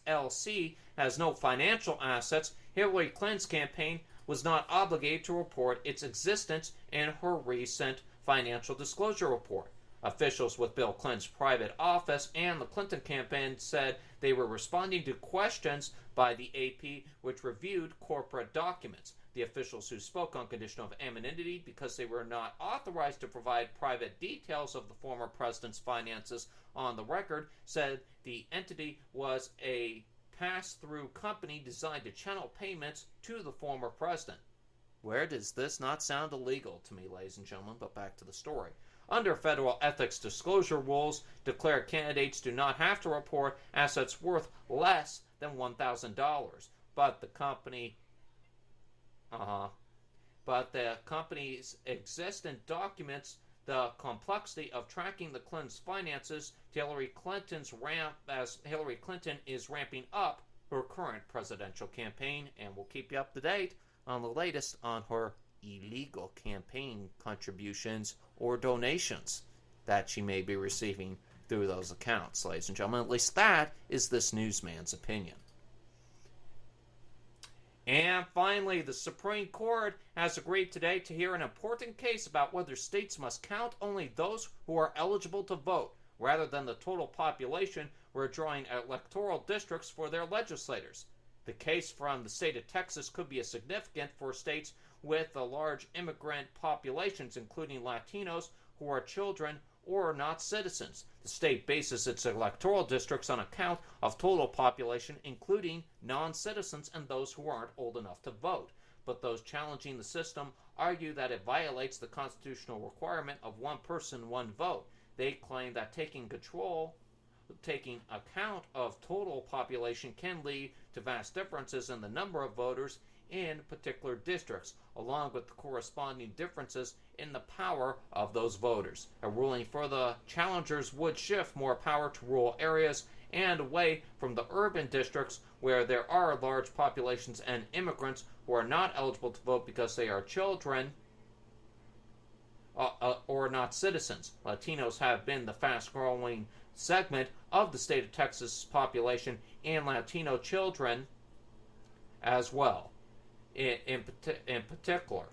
Speaker 2: LLC has no financial assets, Hillary Clinton's campaign was not obligated to report its existence in her recent financial disclosure report. Officials with Bill Clinton's private office and the Clinton campaign said they were responding to questions by the AP, which reviewed corporate documents. The officials who spoke on condition of anonymity because they were not authorized to provide private details of the former president's finances on the record said the entity was a pass-through company designed to channel payments to the former president. Where does this not sound illegal to me, ladies and gentlemen? But back to the story. Under federal ethics disclosure rules, declared candidates do not have to report assets worth less than $1,000. But the company's existent documents the complexity of tracking the Clintons' finances to Hillary Clinton is ramping up her current presidential campaign, and we'll keep you up to date on the latest on her illegal campaign contributions or donations that she may be receiving through those accounts, ladies and gentlemen. At least that is this newsman's opinion. And finally, the Supreme Court has agreed today to hear an important case about whether states must count only those who are eligible to vote, rather than the total population who are drawing electoral districts for their legislators. The case from the state of Texas could be significant for states with large immigrant populations, including Latinos who are children or not citizens. The state bases its electoral districts on account of total population, including non-citizens and those who aren't old enough to vote. But those challenging the system argue that it violates the constitutional requirement of one person, one vote. They claim that taking account of total population can lead to vast differences in the number of voters in particular districts, along with the corresponding differences in the power of those voters. A ruling for the challengers would shift more power to rural areas and away from the urban districts where there are large populations and immigrants who are not eligible to vote because they are children or not citizens. Latinos have been the fast-growing segment of the state of Texas population, and Latino children as well. in particular.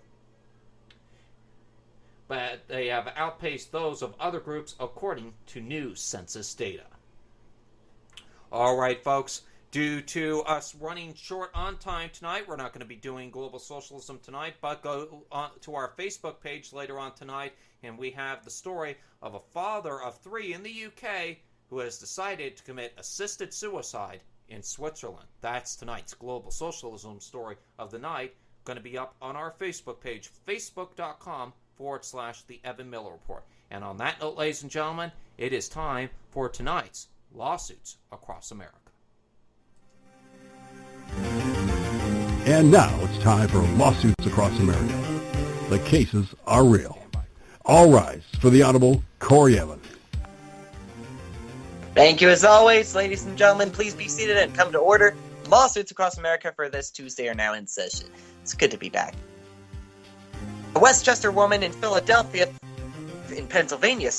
Speaker 2: But they have outpaced those of other groups according to new census data. All right, folks. Due to us running short on time tonight, we're not going to be doing global socialism tonight, but go to our Facebook page later on tonight, and we have the story of a father of 3 in the UK who has decided to commit assisted suicide in Switzerland. That's tonight's global socialism story of the night, going to be up on our Facebook page, facebook.com/The Evan Miller Report. And on that note, ladies and gentlemen, it is time for tonight's Lawsuits Across America.
Speaker 4: And now it's time for Lawsuits Across America. The cases are real. All rise for the Honorable Corey Evans.
Speaker 12: Thank you as always, ladies and gentlemen. Please be seated and come to order. Lawsuits Across America for this Tuesday are now in session. It's good to be back. A Westchester woman in Pennsylvania,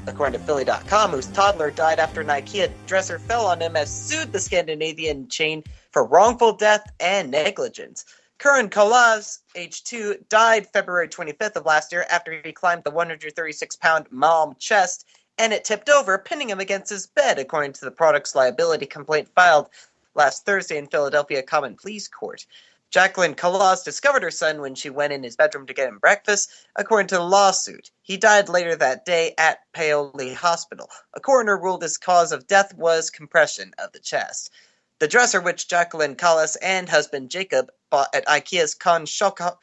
Speaker 12: according to Philly.com, whose toddler died after an IKEA dresser fell on him, has sued the Scandinavian chain for wrongful death and negligence. Curran Kolas, age 2, died February 25th of last year after he climbed the 136-pound Malm chest and it tipped over, pinning him against his bed, according to the product's liability complaint filed last Thursday in Philadelphia Common Pleas Court. Jacqueline Kolas discovered her son when she went in his bedroom to get him breakfast, according to the lawsuit. He died later that day at Paoli Hospital. A coroner ruled his cause of death was compression of the chest. The dresser, which Jacqueline Kolas and husband Jacob bought at IKEA's Konshauppel,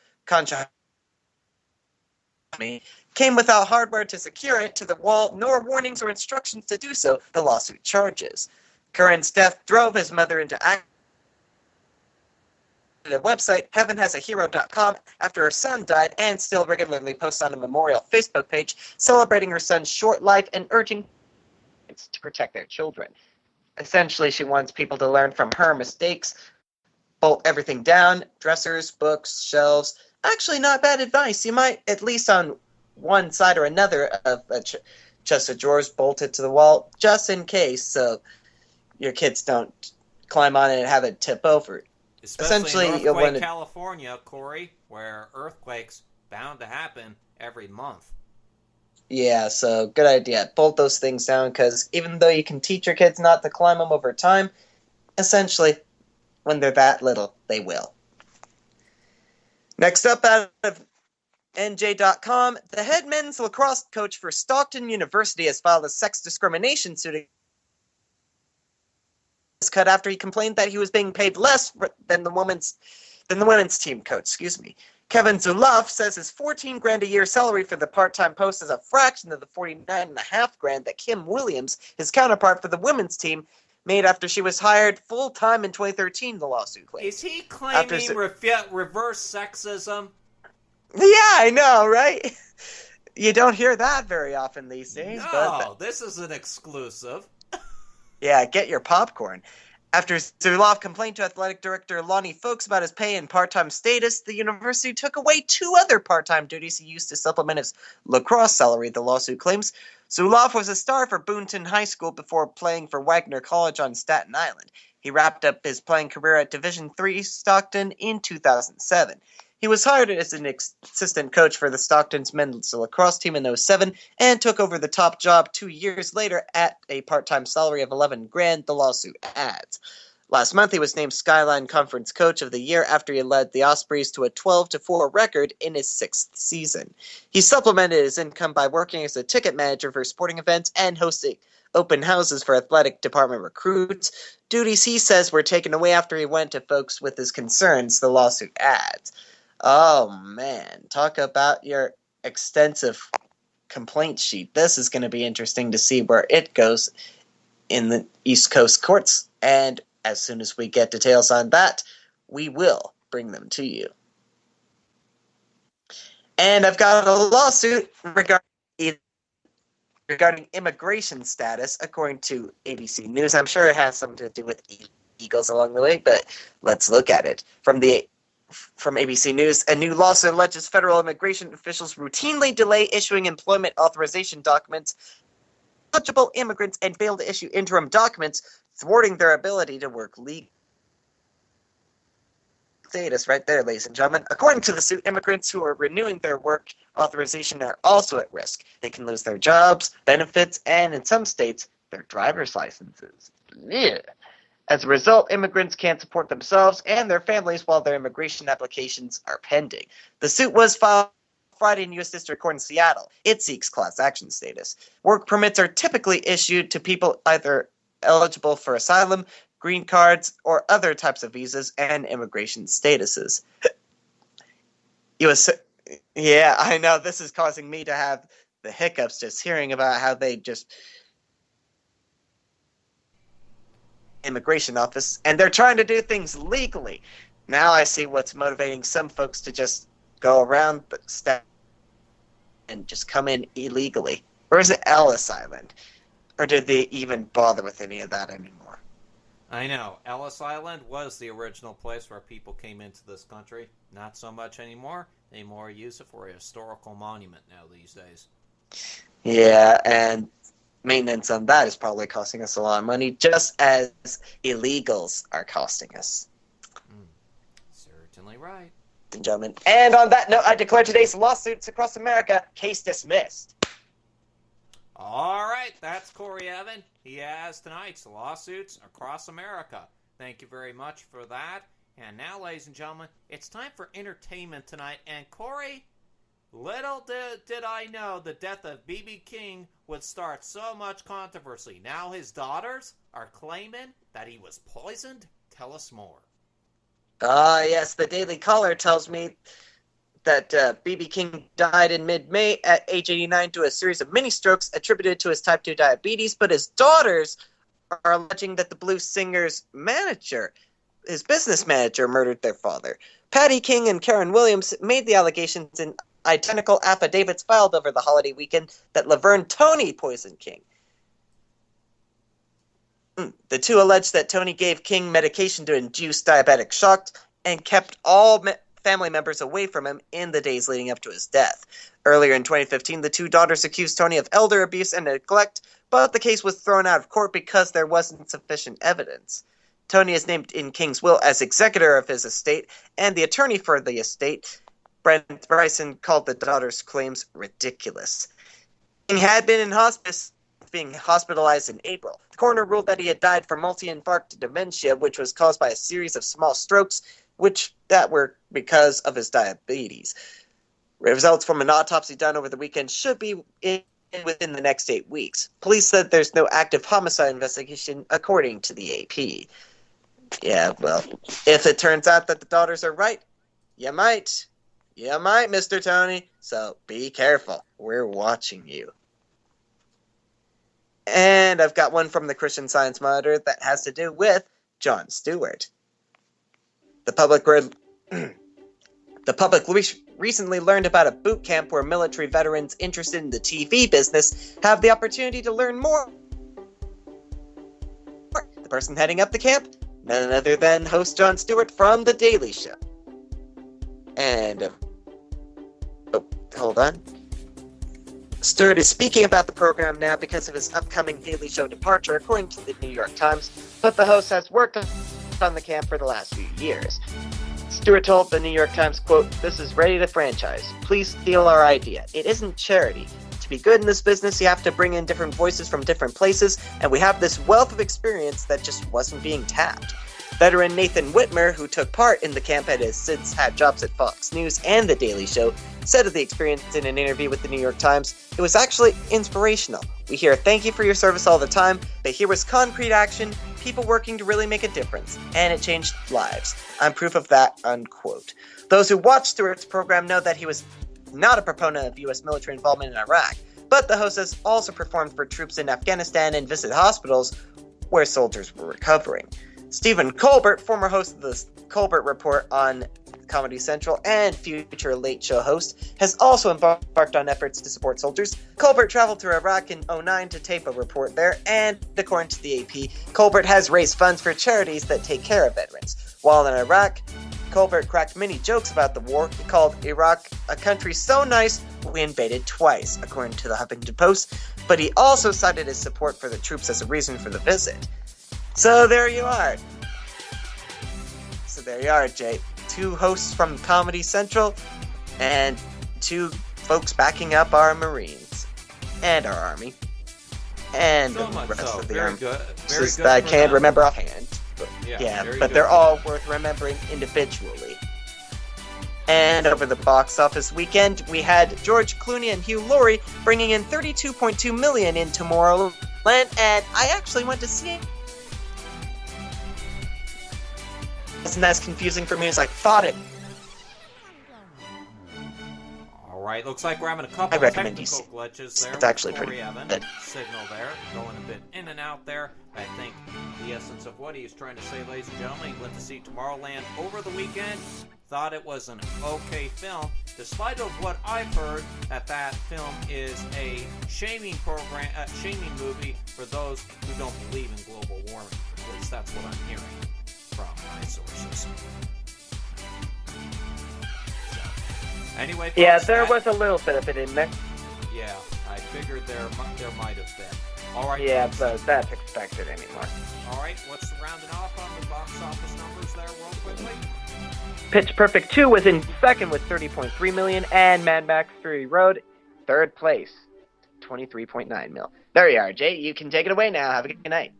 Speaker 12: came without hardware to secure it to the wall, nor warnings or instructions to do so, the lawsuit charges. Curran's death drove his mother into action. The website heavenhasahero.com after her son died, and still regularly posts on a memorial Facebook page celebrating her son's short life and urging to protect their children. Essentially, she wants people to learn from her mistakes, bolt everything down, dressers, books, shelves. Actually, not bad advice. You might, at least on one side or another of a chest of drawers, bolt it to the wall, just in case, so your kids don't climb on it and have it tip over.
Speaker 2: Especially in Earthquake, California, Corey, where earthquakes bound to happen every month.
Speaker 12: Yeah, so good idea. Bolt those things down, because even though you can teach your kids not to climb them over time, essentially, when they're that little, they will. Next up, out of NJ.com, the head men's lacrosse coach for Stockton University has filed a sex discrimination suit cut after he complained that he was being paid less than the women's team coach. Kevin Zuloff says his $14,000 a year salary for the part-time post is a fraction of the $49,500 that Kim Williams, his counterpart for the women's team, made after she was hired full-time in 2013, the lawsuit claims.
Speaker 2: Is he claiming reverse sexism?
Speaker 12: Yeah, I know, right? You don't hear that very often these days.
Speaker 2: No, this is an exclusive.
Speaker 12: Yeah, get your popcorn. After Zuloff complained to athletic director Lonnie Folks about his pay and part-time status, the university took away 2 other part-time duties he used to supplement his lacrosse salary, the lawsuit claims. Zuloff was a star for Boonton High School before playing for Wagner College on Staten Island. He wrapped up his playing career at Division III Stockton in 2007. He was hired as an assistant coach for the Stockton's men's lacrosse team in 2007 and took over the top job 2 years later at a part-time salary of $11,000, the lawsuit adds. Last month, he was named Skyline Conference Coach of the Year after he led the Ospreys to a 12-4 record in his 6th season. He supplemented his income by working as a ticket manager for sporting events and hosting open houses for athletic department recruits. Duties, he says, were taken away after he went to folks with his concerns, the lawsuit adds. Oh, man. Talk about your extensive complaint sheet. This is going to be interesting to see where it goes in the East Coast courts. And as soon as we get details on that, we will bring them to you. And I've got a lawsuit regarding immigration status, according to ABC News. I'm sure it has something to do with Eagles along the way, but let's look at it. From ABC News, a new lawsuit alleges federal immigration officials routinely delay issuing employment authorization documents to eligible immigrants and fail to issue interim documents, thwarting their ability to work legally. status right there, ladies and gentlemen. According to the suit, immigrants who are renewing their work authorization are also at risk. They can lose their jobs, benefits, and in some states, their driver's licenses. Yeah. As a result, immigrants can't support themselves and their families while their immigration applications are pending. The suit was filed Friday in U.S. District Court in Seattle. It seeks class action status. Work permits are typically issued to people either eligible for asylum, green cards, or other types of visas and immigration statuses. Yeah, I know, this is causing me to have the hiccups just hearing about how they just... immigration office, and they're trying to do things legally. Now I see what's motivating some folks to just go around the step and just come in illegally. Or is it Ellis Island? Or did they even bother with any of that anymore?
Speaker 2: I know. Ellis Island was the original place where people came into this country. Not so much anymore. They more use it for a historical monument now these days.
Speaker 12: Yeah, and maintenance on that is probably costing us a lot of money, just as illegals are costing us.
Speaker 2: Certainly right.
Speaker 12: And gentlemen, and on that note, I declare today's lawsuits across America case dismissed.
Speaker 2: All right, that's Corey Evan. He has tonight's lawsuits across America. Thank you very much for that. And now, ladies and gentlemen, it's time for entertainment tonight. And Corey, little did I know the death of B.B. King would start so much controversy. Now his daughters are claiming that he was poisoned. Tell us more.
Speaker 12: Yes, the Daily Caller tells me that B.B. King died in mid-May at age 89 to a series of mini-strokes attributed to his type 2 diabetes, but his daughters are alleging that the blues singer's manager, his business manager, murdered their father. Patty King and Karen Williams made the allegations in identical affidavits filed over the holiday weekend that Laverne Toney poisoned King. The two alleged that Toney gave King medication to induce diabetic shock and kept all family members away from him in the days leading up to his death. Earlier in 2015, the two daughters accused Toney of elder abuse and neglect, but the case was thrown out of court because there wasn't sufficient evidence. Toney is named in King's will as executor of his estate, and the attorney for the estate, Brent Bryson, called the daughters' claims ridiculous. King had been in hospice, being hospitalized in April. The coroner ruled that he had died from multi-infarct dementia, which was caused by a series of small strokes, that were because of his diabetes. Results from an autopsy done over the weekend should be within the next 8 weeks. Police said there's no active homicide investigation, according to the AP. Yeah, well, if it turns out that the daughters are right, you might, Mr. Toney. So be careful. We're watching you. And I've got one from the Christian Science Monitor that has to do with Jon Stewart. The public recently learned about a boot camp where military veterans interested in the TV business have the opportunity to learn more. The person heading up the camp, none other than host Jon Stewart from The Daily Show. And, hold on. Stewart is speaking about the program now because of his upcoming Daily Show departure, according to the New York Times, but the host has worked on the camp for the last few years. Stewart told the New York Times, quote, "This is ready to franchise. Please steal our idea. It isn't charity. To be good in this business, you have to bring in different voices from different places, and we have this wealth of experience that just wasn't being tapped." Veteran Nathan Whitmer, who took part in the camp and has since had jobs at Fox News and The Daily Show, said of the experience in an interview with the New York Times, "It was actually inspirational. We hear thank you for your service all the time, but here was concrete action, people working to really make a difference, and it changed lives. I'm proof of that," unquote. Those who watched Stewart's program know that he was not a proponent of U.S. military involvement in Iraq, but the host has also performed for troops in Afghanistan and visited hospitals where soldiers were recovering. Stephen Colbert, former host of the Colbert Report on Comedy Central and future Late Show host, has also embarked on efforts to support soldiers. Colbert traveled to Iraq in 2009 to tape a report there, and according to the AP, Colbert has raised funds for charities that take care of veterans. While in Iraq, Colbert cracked many jokes about the war. He called Iraq a country so nice we invaded twice, according to the Huffington Post, but he also cited his support for the troops as a reason for the visit. So there you are. Jay. 2 hosts from Comedy Central, and 2 folks backing up our Marines and our Army and
Speaker 2: So
Speaker 12: the
Speaker 2: much
Speaker 12: rest
Speaker 2: so.
Speaker 12: of the
Speaker 2: Very
Speaker 12: Army.
Speaker 2: good.
Speaker 12: It's
Speaker 2: Very
Speaker 12: just
Speaker 2: good
Speaker 12: that I
Speaker 2: for
Speaker 12: can't
Speaker 2: them.
Speaker 12: remember offhand. But,
Speaker 2: Yeah, very
Speaker 12: but
Speaker 2: good
Speaker 12: they're
Speaker 2: for
Speaker 12: all worth remembering individually. And over the box office weekend, we had George Clooney and Hugh Laurie bringing in $32.2 million in Tomorrowland, and I actually went to see it. Wasn't as confusing for me as I thought it.
Speaker 2: All right, looks like we're having a couple
Speaker 12: I
Speaker 2: of
Speaker 12: recommend
Speaker 2: technical
Speaker 12: you see-
Speaker 2: glitches there.
Speaker 12: it's actually
Speaker 2: with Corey
Speaker 12: pretty
Speaker 2: Evans.
Speaker 12: good.
Speaker 2: Signal there, going a bit in and out there. I think the essence of what he is trying to say, ladies and gentlemen, he went to see Tomorrowland over the weekend. Thought it was an okay film, despite of what I've heard that film is a shaming movie for those who don't believe in global warming. At least that's what I'm hearing from my sources. So, anyway, folks,
Speaker 3: Yeah, there
Speaker 2: that-
Speaker 3: was a little bit of it in there.
Speaker 2: Yeah, I figured there might have been. All right.
Speaker 3: Yeah,
Speaker 2: folks.
Speaker 3: but that's expected anymore.
Speaker 2: All right, what's rounding off on the box office numbers there, real quickly?
Speaker 3: Pitch Perfect 2 was in second with $30.3 million, and Mad Max Fury Road, third place, $23.9 million. There you are, Jay. You can take it away now. Have a good night.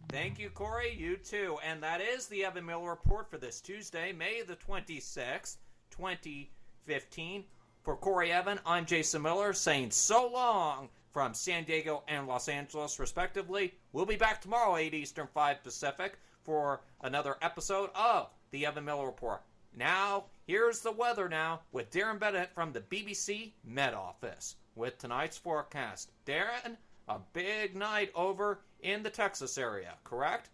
Speaker 2: Thank you, Corey. You too. And that is the Evan Miller Report for this Tuesday, May the 26th, 2015. For Corey Evan, I'm Jason Miller saying so long from San Diego and Los Angeles, respectively. We'll be back tomorrow, 8 Eastern, 5 Pacific, for another episode of the Evan Miller Report. Now, here's the weather now with Darren Bennett from the BBC Met Office with tonight's forecast. Darren, a big night over in the Texas area, correct?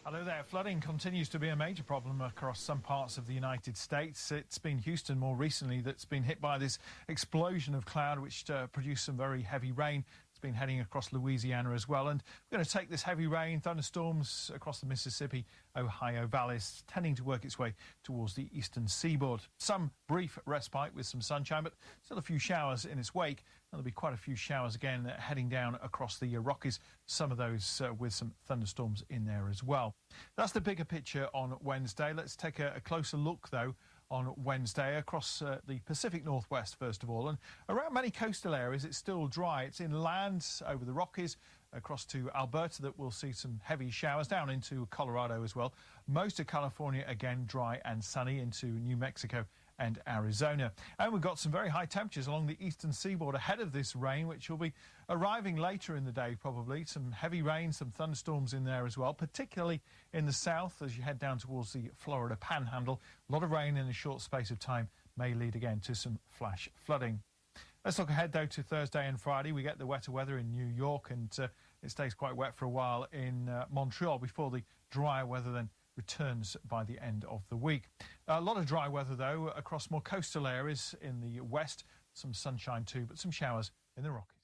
Speaker 13: Hello there. Flooding continues to be a major problem across some parts of the United States. It's been Houston more recently that's been hit by this explosion of cloud which produced some very heavy rain. It's been heading across Louisiana as well. And we're going to take this heavy rain, thunderstorms across the Mississippi, Ohio valleys, tending to work its way towards the eastern seaboard. Some brief respite with some sunshine, but still a few showers in its wake. There'll be quite a few showers again heading down across the Rockies, some of those with some thunderstorms in there as well. That's the bigger picture on Wednesday. Let's take a closer look, though, on Wednesday across the Pacific Northwest, first of all. And around many coastal areas, it's still dry. It's inland over the Rockies, across to Alberta that we'll see some heavy showers, down into Colorado as well. Most of California, again, dry and sunny into New Mexico and Arizona. And we've got some very high temperatures along the eastern seaboard ahead of this rain, which will be arriving later in the day probably. Some heavy rain, some thunderstorms in there as well, particularly in the south as you head down towards the Florida Panhandle. A lot of rain in a short space of time may lead again to some flash flooding. Let's look ahead, though, to Thursday and Friday. We get the wetter weather in New York, and it stays quite wet for a while in Montreal before the drier weather then returns by the end of the week. A lot of dry weather, though, across more coastal areas in the west. Some sunshine, too, but some showers in the Rockies.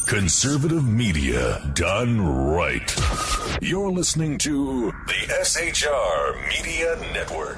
Speaker 1: Conservative media done right. You're listening to the SHR Media Network.